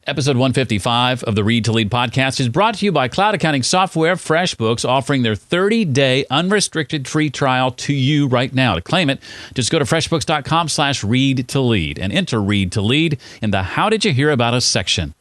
Episode 155 of the Read to Lead podcast is brought to you by cloud accounting software FreshBooks, offering their 30-day unrestricted free trial to you right now. To claim it, just go to freshbooks.com/read to lead and enter Read to Lead in the How Did You Hear About Us section.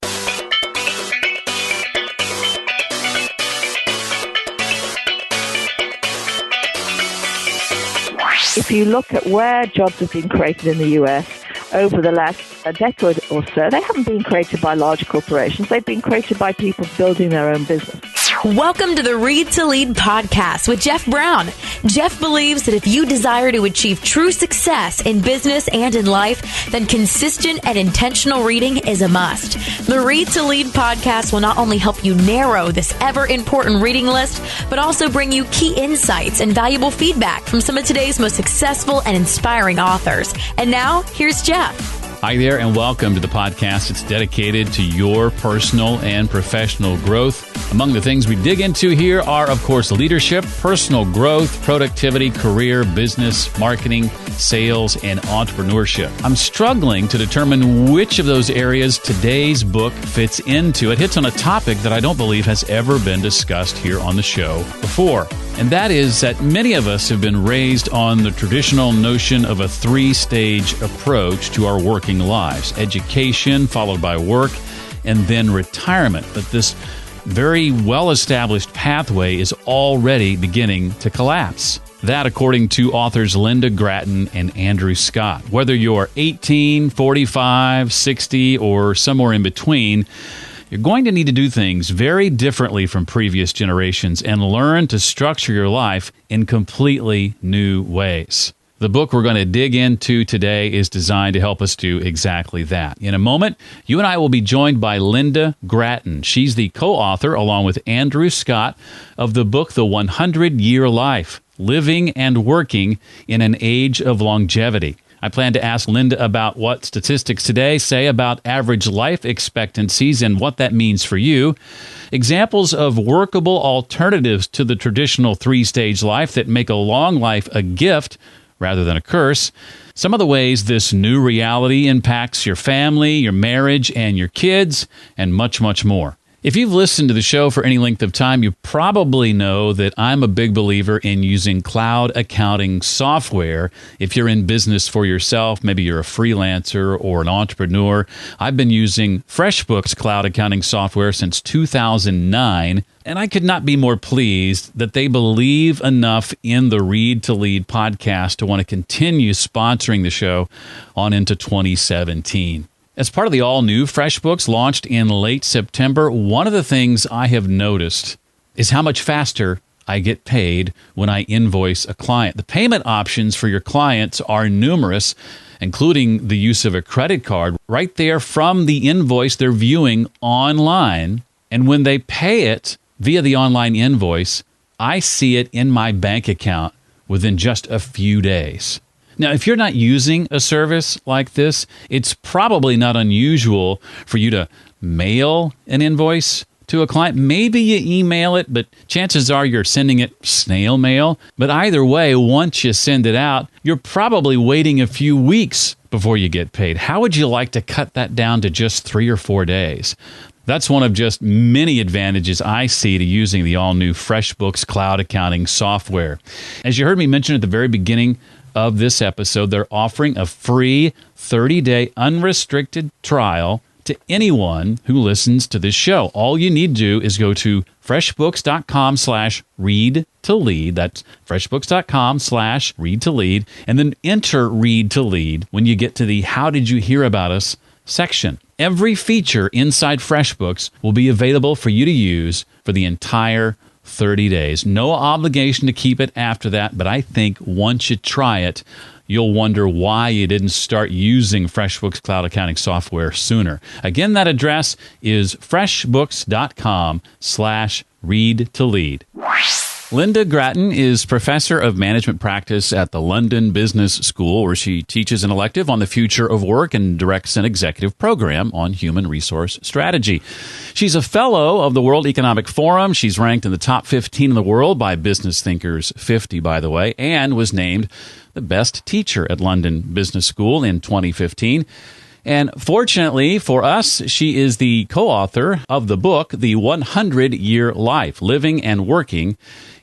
If you look at where jobs have been created in the US over the last decade or so, they haven't been created by large corporations. They've been created by people building their own business. Welcome to the Read to Lead podcast with Jeff Brown. Jeff believes that if you desire to achieve true success in business and in life, then consistent and intentional reading is a must. The Read to Lead podcast will not only help you narrow this ever-important reading list, but also bring you key insights and valuable feedback from some of today's most successful and inspiring authors. And now, here's Jeff. Hi there, and welcome to the podcast. It's dedicated to your personal and professional growth. Among the things we dig into here are, of course, leadership, personal growth, productivity, career, business, marketing, sales, and entrepreneurship. I'm struggling to determine which of those areas today's book fits into. It hits on a topic that I don't believe has ever been discussed here on the show before. And that is that many of us have been raised on the traditional notion of a three-stage approach to our working lives. Education, followed by work, and then retirement. But this very well-established pathway is already beginning to collapse. That, according to authors Linda Gratton and Andrew Scott. Whether you're 18, 45, 60, or somewhere in between, you're going to need to do things very differently from previous generations and learn to structure your life in completely new ways. The book we're going to dig into today is designed to help us do exactly that. In a moment, you and I will be joined by Linda Gratton. She's the co-author, along with Andrew Scott, of the book The 100-Year Life, Living and Working in an Age of Longevity. I plan to ask Linda about what statistics today say about average life expectancies and what that means for you, examples of workable alternatives to the traditional three-stage life that make a long life a gift rather than a curse, some of the ways this new reality impacts your family, your marriage, and your kids, and much, much more. If you've listened to the show for any length of time, you probably know that I'm a big believer in using cloud accounting software. If you're in business for yourself, maybe you're a freelancer or an entrepreneur. I've been using FreshBooks cloud accounting software since 2009, and I could not be more pleased that they believe enough in the Read to Lead podcast to want to continue sponsoring the show on into 2017. As part of the all-new FreshBooks launched in late September, one of the things I have noticed is how much faster I get paid when I invoice a client. The payment options for your clients are numerous, including the use of a credit card right there from the invoice they're viewing online. And when they pay it via the online invoice, I see it in my bank account within just a few days. Now, if you're not using a service like this, it's probably not unusual for you to mail an invoice to a client. Maybe you email it, but chances are you're sending it snail mail. But either way, once you send it out, you're probably waiting a few weeks before you get paid. How would you like to cut that down to just 3 or 4 days? That's one of just many advantages I see to using the all-new FreshBooks cloud accounting software. As you heard me mention at the very beginning of this episode, they're offering a free 30-day unrestricted trial to anyone who listens to this show. All you need to do is go to freshbooks.com/read to lead. That's freshbooks.com/read to lead, and then enter Read to Lead when you get to the How Did You Hear About Us section. Every feature inside FreshBooks will be available for you to use for the entire 30 days. No obligation to keep it after that, but I think once you try it, you'll wonder why you didn't start using FreshBooks cloud accounting software sooner. Again, that address is freshbooks.com/read to lead. Linda Gratton is professor of management practice at the London Business School, where she teaches an elective on the future of work and directs an executive program on human resource strategy. She's a fellow of the World Economic Forum. She's ranked in the top 15 in the world by Business Thinkers 50, by the way, and was named the best teacher at London Business School in 2015. And fortunately for us, she is the co-author of the book, The 100-Year Life, Living and Working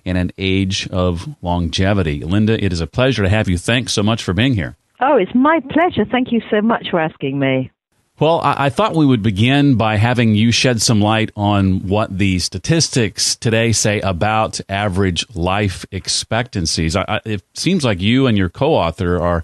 in an Age of Longevity. Linda, it is a pleasure to have you. Thanks so much for being here. Oh, it's my pleasure. Thank you so much for asking me. Well, I thought we would begin by having you shed some light on what the statistics today say about average life expectancies. It seems like you and your co-author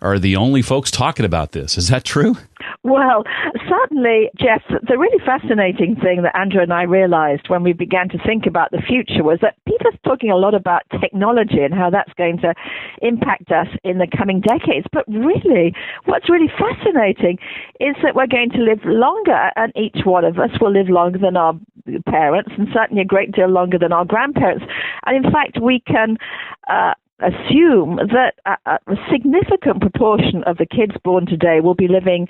are the only folks talking about this. Is that true? Well, certainly, Jeff, the really fascinating thing that Andrew and I realized when we began to think about the future was that people are talking a lot about technology and how that's going to impact us in the coming decades. But really, what's really fascinating is that we're going to live longer, and each one of us will live longer than our parents, and certainly a great deal longer than our grandparents. And in fact, we can assume that a significant proportion of the kids born today will be living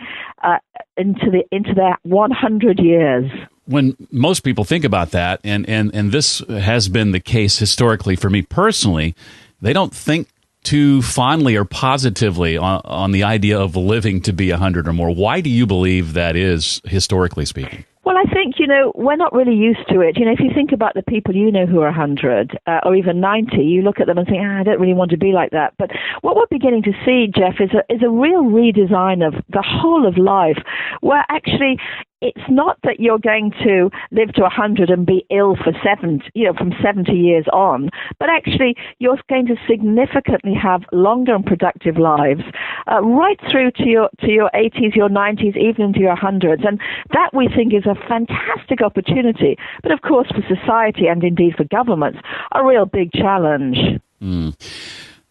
into their 100 years. When most people think about that, and this has been the case historically for me personally, they don't think too fondly or positively on the idea of living to be 100 or more. Why do you believe that is, historically speaking? Well, I think, we're not really used to it. If you think about the people who are 100 or even 90, you look at them and think, I don't really want to be like that. But what we're beginning to see, Jeff, is a real redesign of the whole of life, where actually it's not that you're going to live to 100 and be ill for 70, from 70 years on, but actually you're going to significantly have longer and productive lives right through to your 80s, your 90s, even into your hundreds. And that we think is a fantastic opportunity, but of course for society and indeed for governments, a real big challenge.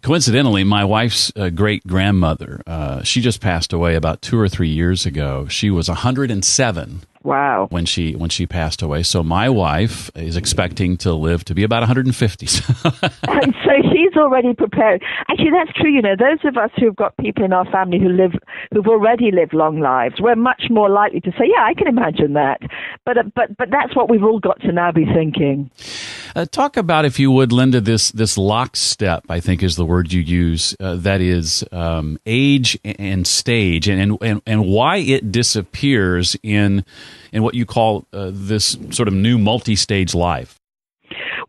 Coincidentally, my wife's great-grandmother, she just passed away about 2 or 3 years ago. She was 107. Wow. When she passed away. So my wife is expecting to live to be about 150. So she's already prepared. Actually, that's true. Those of us who've got people in our family who've already lived long lives, we're much more likely to say, yeah, I can imagine that. But that's what we've all got to now be thinking. Talk about, if you would, Linda, this lockstep, I think is the word you use, that is age and stage, and why it disappears in what you call this sort of new multi-stage life.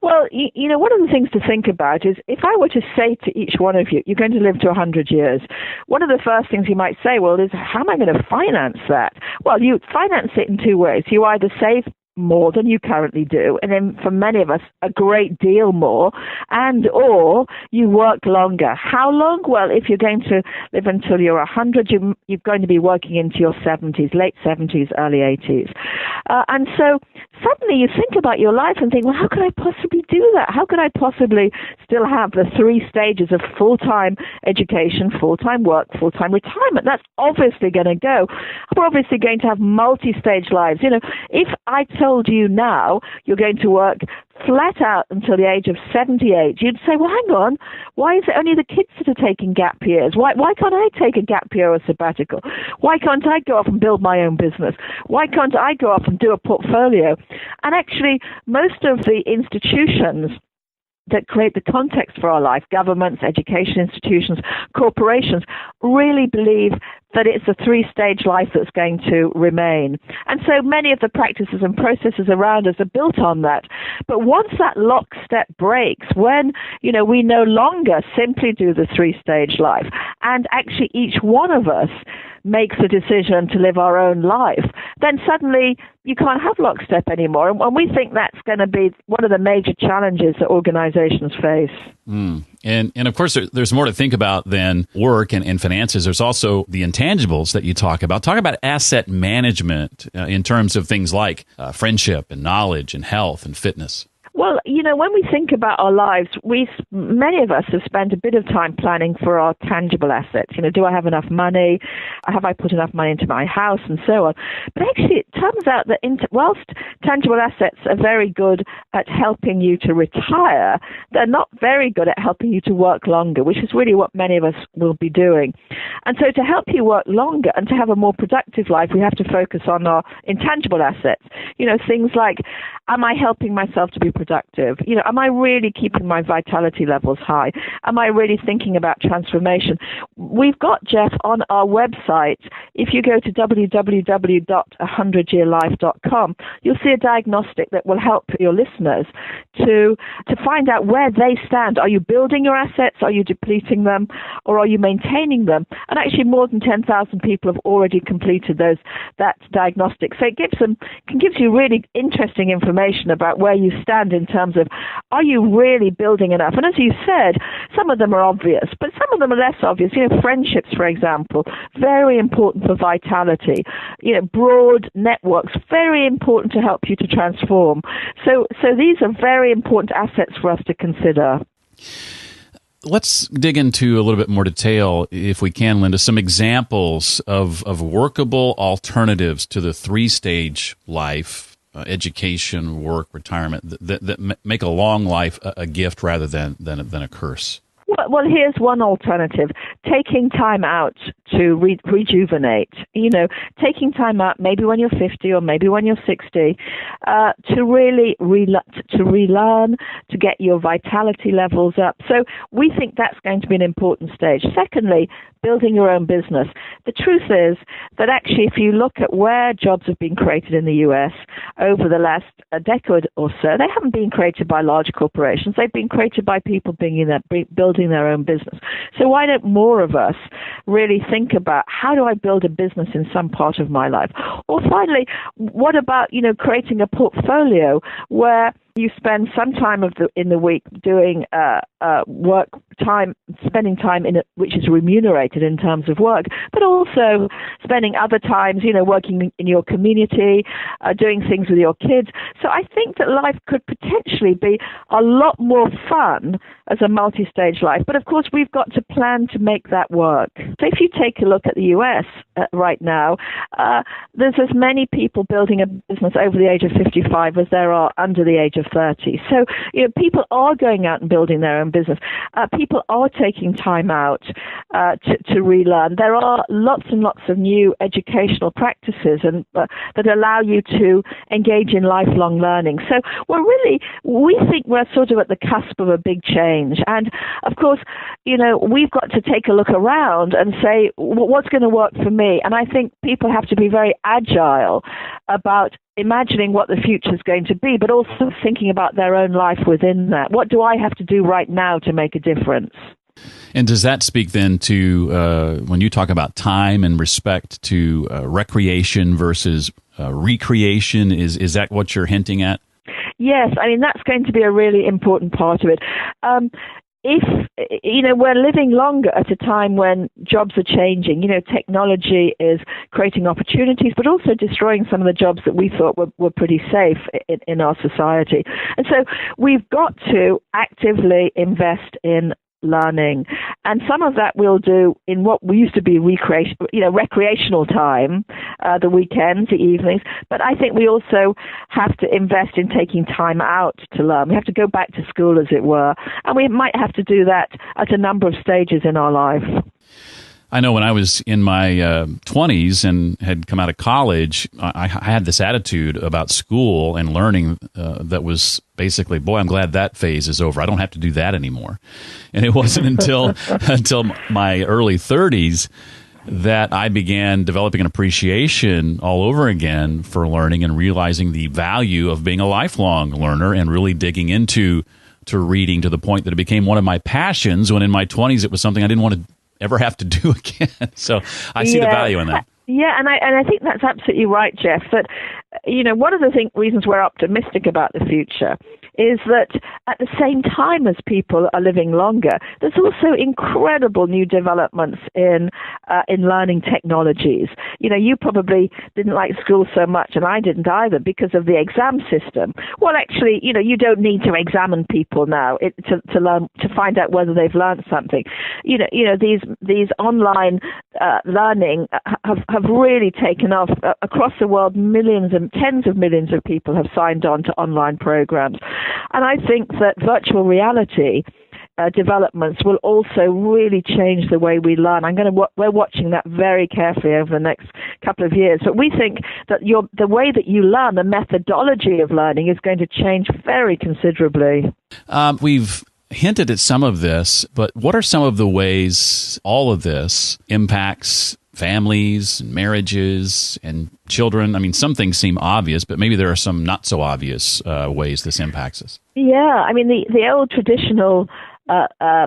Well, one of the things to think about is if I were to say to each one of you, you're going to live to 100 years, one of the first things you might say, well, is how am I going to finance that? Well, you finance it in two ways. You either save more than you currently do, and then for many of us, a great deal more, and or you work longer. How long? Well, if you're going to live until you're 100, you're going to be working into your 70s, late 70s, early 80s. And so suddenly you think about your life and think, well, how could I possibly do that? How could I possibly still have the 3 stages of full-time education, full-time work, full-time retirement? That's obviously going to go. We're obviously going to have multi-stage lives. If I told you now you're going to work flat out until the age of 78, you'd say, well, hang on, why is it only the kids that are taking gap years? Why can't I take a gap year or a sabbatical? Why can't I go off and build my own business? Why can't I go off and do a portfolio? And actually, most of the institutions that create the context for our life, governments, education institutions, corporations, really believe that it's a 3-stage life that's going to remain. And so many of the practices and processes around us are built on that. But once that lockstep breaks, when, we no longer simply do the 3-stage life, and actually each one of us makes a decision to live our own life, then suddenly you can't have lockstep anymore. And we think that's going to be one of the major challenges that organizations face. And of course, there's more to think about than work and finances. There's also the intangibles that you talk about. Talk about asset management in terms of things like friendship and knowledge and health and fitness. Well, when we think about our lives, many of us have spent a bit of time planning for our tangible assets. Do I have enough money? Have I put enough money into my house, and so on? But actually, it turns out that whilst tangible assets are very good at helping you to retire, they're not very good at helping you to work longer, which is really what many of us will be doing. And so to help you work longer and to have a more productive life, we have to focus on our intangible assets. Things like, am I helping myself to be productive? live? Am I really keeping my vitality levels high? Am I really thinking about transformation? We've got, Jeff, on our website, if you go to www.100yearlife.com, you'll see a diagnostic that will help your listeners to find out where they stand. Are you building your assets? Are you depleting them? Or are you maintaining them? And actually more than 10,000 people have already completed that diagnostic. So it gives you really interesting information about where you stand in terms of, are you really building enough? And as you said, some of them are obvious, but some of them are less obvious. Friendships, for example, very important for vitality. Broad networks, very important to help you to transform. So these are very important assets for us to consider. Let's dig into a little bit more detail, if we can, Linda, some examples of workable alternatives to the three-stage life, education, work, retirement, that make a long life a gift rather than a curse. Well, here's one alternative. Taking time out to rejuvenate. Taking time out maybe when you're 50 or maybe when you're 60 to really relearn, to get your vitality levels up. So we think that's going to be an important stage. Secondly, building your own business. The truth is that actually if you look at where jobs have been created in the U.S. over the last decade or so, they haven't been created by large corporations. They've been created by people building their own business. So why don't more of us really think about, how do I build a business in some part of my life? Or finally, what about, creating a portfolio where you spend some time in the week doing work time, spending time in it, which is remunerated in terms of work, but also spending other times, working in your community, doing things with your kids. So I think that life could potentially be a lot more fun as a multi-stage life. But of course, we've got to plan to make that work. So if you take a look at the U.S. Right now, there's as many people building a business over the age of 55 as there are under the age of 30. So, people are going out and building their own business. People are taking time out to relearn. There are lots and lots of new educational practices that allow you to engage in lifelong learning. So we think we're sort of at the cusp of a big change. And of course, we've got to take a look around and say, what's going to work for me? And I think people have to be very agile about imagining what the future is going to be, but also thinking about their own life within that. What do I have to do right now to make a difference? And does that speak then to, when you talk about time and respect, to recreation versus recreation? Is that what you're hinting at? Yes, that's going to be a really important part of it. If, we're living longer at a time when jobs are changing, technology is creating opportunities, but also destroying some of the jobs that we thought were pretty safe in our society. And so we've got to actively invest in learning. And some of that we'll do in what we used to be recreational time, the weekends, the evenings. But I think we also have to invest in taking time out to learn. We have to go back to school, as it were. And we might have to do that at a number of stages in our life. I know when I was in my 20s and had come out of college, I had this attitude about school and learning that was basically, boy, I'm glad that phase is over. I don't have to do that anymore. And it wasn't until my early 30s that I began developing an appreciation all over again for learning and realizing the value of being a lifelong learner and really digging into reading to the point that it became one of my passions, when in my 20s it was something I didn't want to ever have to do again. So I see the value in that. Yeah, and I think that's absolutely right, Jeff, that, one of the reasons we're optimistic about the future is that at the same time as people are living longer, there's also incredible new developments in learning technologies. You probably didn't like school so much, and I didn't either, because of the exam system. Well, actually, you don't need to examine people now to learn, to find out whether they've learned something. These online learning have really taken off across the world. Millions and tens of millions of people have signed on to online programs. And I think that virtual reality developments will also really change the way we learn. We're watching that very carefully over the next couple of years. But we think that the way that you learn, the methodology of learning, is going to change very considerably. We've hinted at some of this, but what are some of the ways all of this impacts families, and marriages, and children? I mean, some things seem obvious, but maybe there are some not so obvious ways this impacts us. Yeah, I mean, the old traditional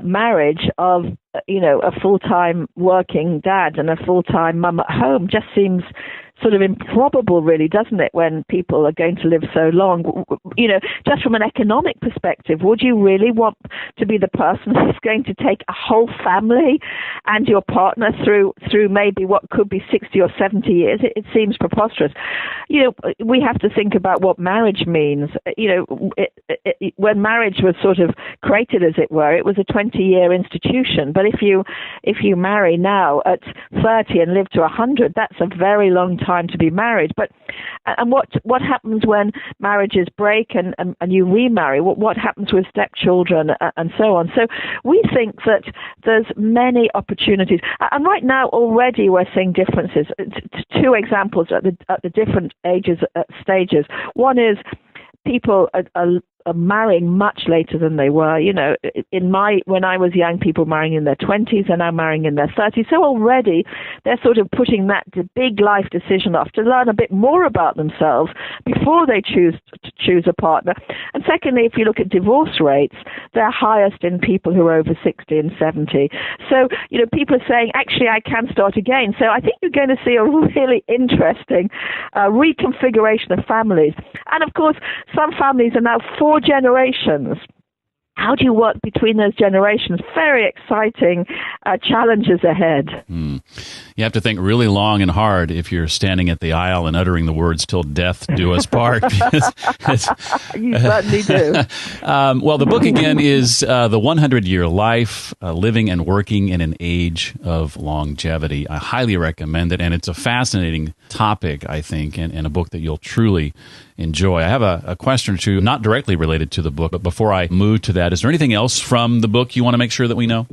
marriage of, a full-time working dad and a full-time mum at home just seems sort of improbable, really, doesn't it, when people are going to live so long? Just from an economic perspective, would you really want to be the person who's going to take a whole family and your partner through maybe what could be 60 or 70 years? It seems preposterous. We have to think about what marriage means. When marriage was sort of created, as it were, it was a 20-year institution. But if you marry now at 30 and live to 100, that's a very long time to be married. And what happens when marriages break and you remarry? What happens with stepchildren and so on? So we think that there's many opportunities, and right now already we're seeing differences. Two examples at the different stages. One is people are marrying much later than they were. When I was young, people marrying in their 20s, and now marrying in their 30s. So already they're sort of putting that big life decision off to learn a bit more about themselves before they choose a partner. And secondly, if you look at divorce rates, they're highest in people who are over 60 and 70. So, people are saying, actually, I can start again. So I think you're going to see a really interesting reconfiguration of families. And of course, some families are now 4 generations. How do you work between those generations? Very exciting challenges ahead. You have to think really long and hard if you're standing at the aisle and uttering the words "till death do us part." You certainly do. Well, the book again is The 100-Year Life, Living and Working in an Age of Longevity. I highly recommend it, and it's a fascinating topic, I think, and a book that you'll truly enjoy. I have a question or two, not directly related to the book, but before I move to that, is there anything else from the book you want to make sure that we know?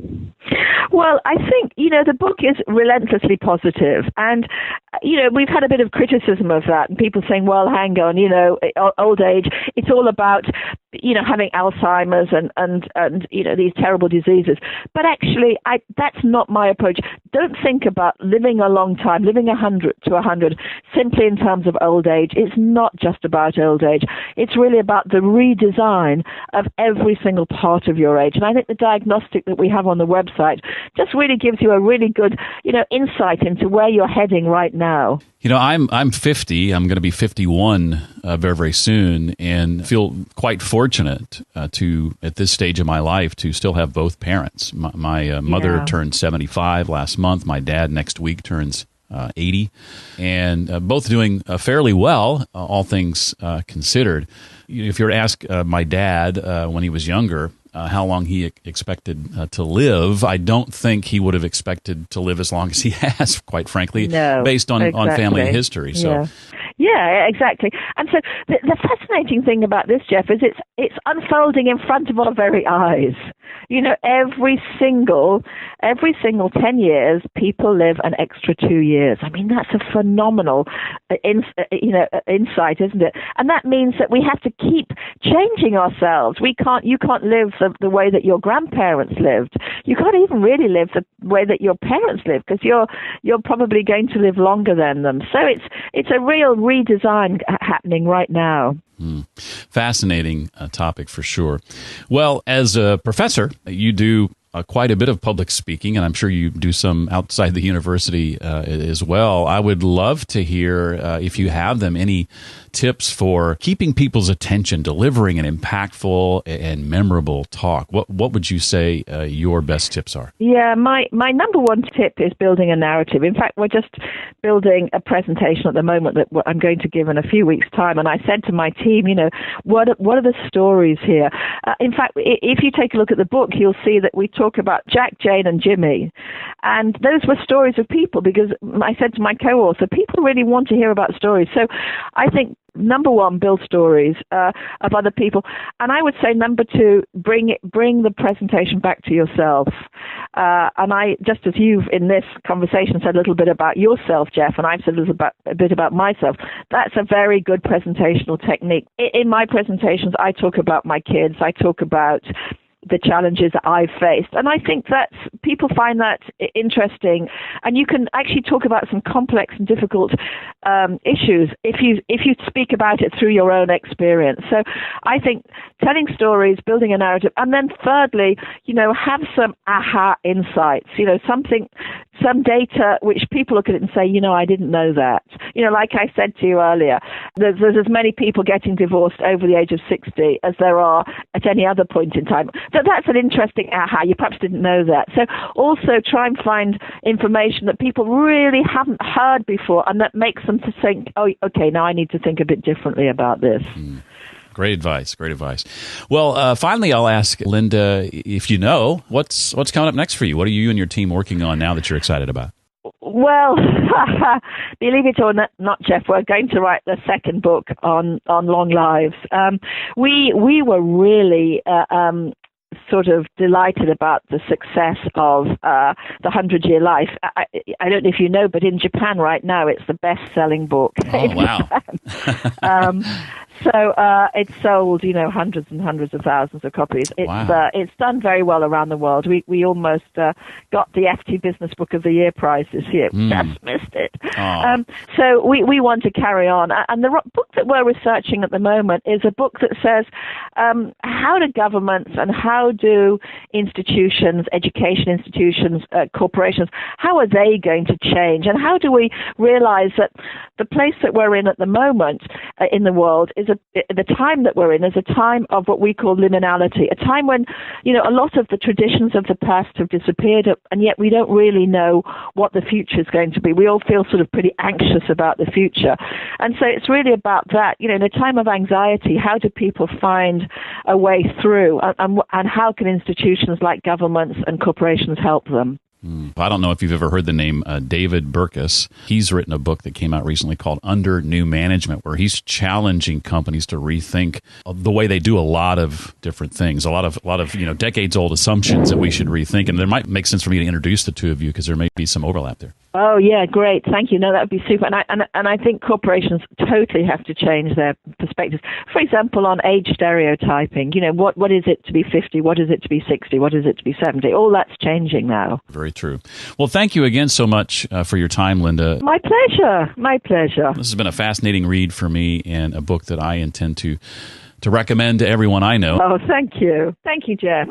Well, I think, the book is relentlessly positive. And, we've had a bit of criticism of that. And people saying, well, hang on, old age, it's all about, having Alzheimer's and these terrible diseases. But actually, that's not my approach. Don't think about living a long time, living 100 to 100, simply in terms of old age. It's not just about old age. It's really about the redesign of every single part of your age. And I think the diagnostic that we have on the website just really gives you a really good, insight into where you're heading right now. I'm 50. I'm going to be 51 very, very soon, and feel quite fortunate to, at this stage of my life, to still have both parents. My mother turned 75 last month. My dad next week turns 80, and both doing fairly well, all things considered. If you were to ask my dad when he was younger how long he expected to live, I don't think he would have expected to live as long as he has, quite frankly, based on family history. So. Yeah, exactly. And so the fascinating thing about this, Jeff, is it's unfolding in front of our very eyes. Every single 10 years, people live an extra 2 years. I mean, that's a phenomenal insight, isn't it? And that means that we have to keep changing ourselves. You can't live the way that your grandparents lived. You can't even really live the way that your parents lived, because you're probably going to live longer than them. So it's a real redesign happening right now. Fascinating topic for sure. Well, as a professor, you do quite a bit of public speaking, and I'm sure you do some outside the university as well. I would love to hear, if you have them, any tips for keeping people's attention, delivering an impactful and memorable talk. What would you say your best tips are? Yeah, my number one tip is building a narrative. In fact, we're just building a presentation at the moment that I'm going to give in a few weeks' time. And I said to my team, what are the stories here? In fact, if you take a look at the book, you'll see that we talk about Jack, Jane, and Jimmy. And those were stories of people, because I said to my co-author, people really want to hear about stories. So I think number one, build stories of other people. And I would say number two, bring the presentation back to yourself. And I, just as you've in this conversation said a little bit about yourself, Jeff, and I've said a bit about myself, that's a very good presentational technique. In my presentations, I talk about my kids. I talk about the challenges that I've faced. And I think that people find that interesting. And you can actually talk about some complex and difficult issues if you speak about it through your own experience. So I think telling stories, building a narrative, and then thirdly, have some aha insights, some data which people look at it and say, I didn't know that. Like I said to you earlier, there's as many people getting divorced over the age of 60 as there are at any other point in time. So that's an interesting aha. You perhaps didn't know that. So also try and find information that people really haven't heard before and that makes them to think, oh, okay, now I need to think a bit differently about this. Great advice. Great advice. Well, finally, I'll ask Linda, if you know, what's coming up next for you? What are you and your team working on now that you're excited about? Well, believe it or not, Jeff, we're going to write the second book on long lives. We were really sort of delighted about the success of the 100-Year Life. I don't know if you know, but in Japan right now, it's the best-selling book. Oh, wow. So it's sold, hundreds and hundreds of thousands of copies. It's done very well around the world. We almost got the FT Business Book of the Year prize this year. Just missed it. So we want to carry on. And the book that we're researching at the moment is a book that says how do governments and how do institutions, education institutions, corporations, how are they going to change? And how do we realize that the place that we're in at the moment in the world is the time that we're in is a time of what we call liminality, a time when, a lot of the traditions of the past have disappeared, and yet we don't really know what the future is going to be. We all feel sort of pretty anxious about the future. And so it's really about that. In a time of anxiety, how do people find a way through, and how can institutions like governments and corporations help them? I don't know if you've ever heard the name David Burkus. He's written a book that came out recently called Under New Management, where he's challenging companies to rethink the way they do a lot of different things, a lot of decades old assumptions that we should rethink. And it might make sense for me to introduce the two of you because there may be some overlap there. Oh, yeah, great. Thank you. No, that would be super. And I think corporations totally have to change their perspectives. For example, on age stereotyping, what is it to be 50? What is it to be 60? What is it to be 70? All that's changing now. Very true. Well, thank you again so much for your time, Linda. My pleasure. My pleasure. This has been a fascinating read for me and a book that I intend to recommend to everyone I know. Oh, thank you. Thank you, Jeff.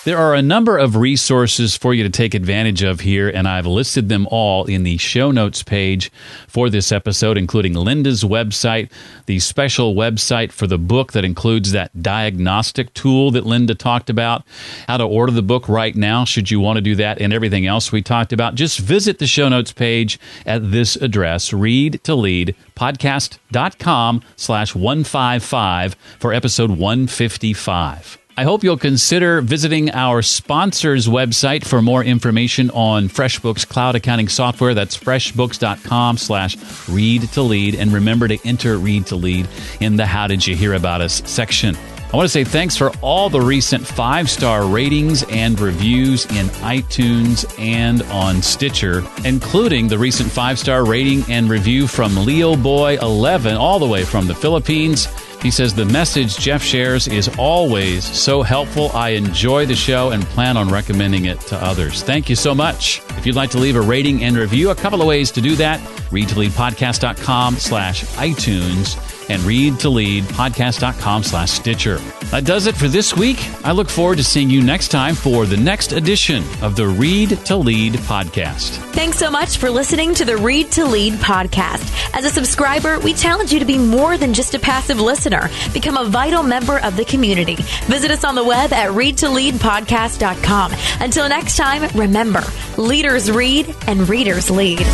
There are a number of resources for you to take advantage of here, and I've listed them all in the show notes page for this episode, including Linda's website, the special website for the book that includes that diagnostic tool that Linda talked about, how to order the book right now, should you want to do that, and everything else we talked about. Just visit the show notes page at this address, readtoleadpodcast.com/155 for episode 155. I hope you'll consider visiting our sponsor's website for more information on FreshBooks cloud accounting software. That's freshbooks.com/read-to-lead. And remember to enter Read to Lead in the How Did You Hear About Us section. I want to say thanks for all the recent 5-star ratings and reviews in iTunes and on Stitcher, including the recent 5-star rating and review from Leo Boy 11, all the way from the Philippines. He says, the message Jeff shares is always so helpful. I enjoy the show and plan on recommending it to others. Thank you so much. If you'd like to leave a rating and review, a couple of ways to do that. readtoleadpodcast.com/iTunes and readtoleadpodcast.com/Stitcher. That does it for this week. I look forward to seeing you next time for the next edition of the Read to Lead podcast. Thanks so much for listening to the Read to Lead podcast. As a subscriber, we challenge you to be more than just a passive listener. Become a vital member of the community. Visit us on the web at readtoleadpodcast.com. Until next time, remember, leaders read and readers lead.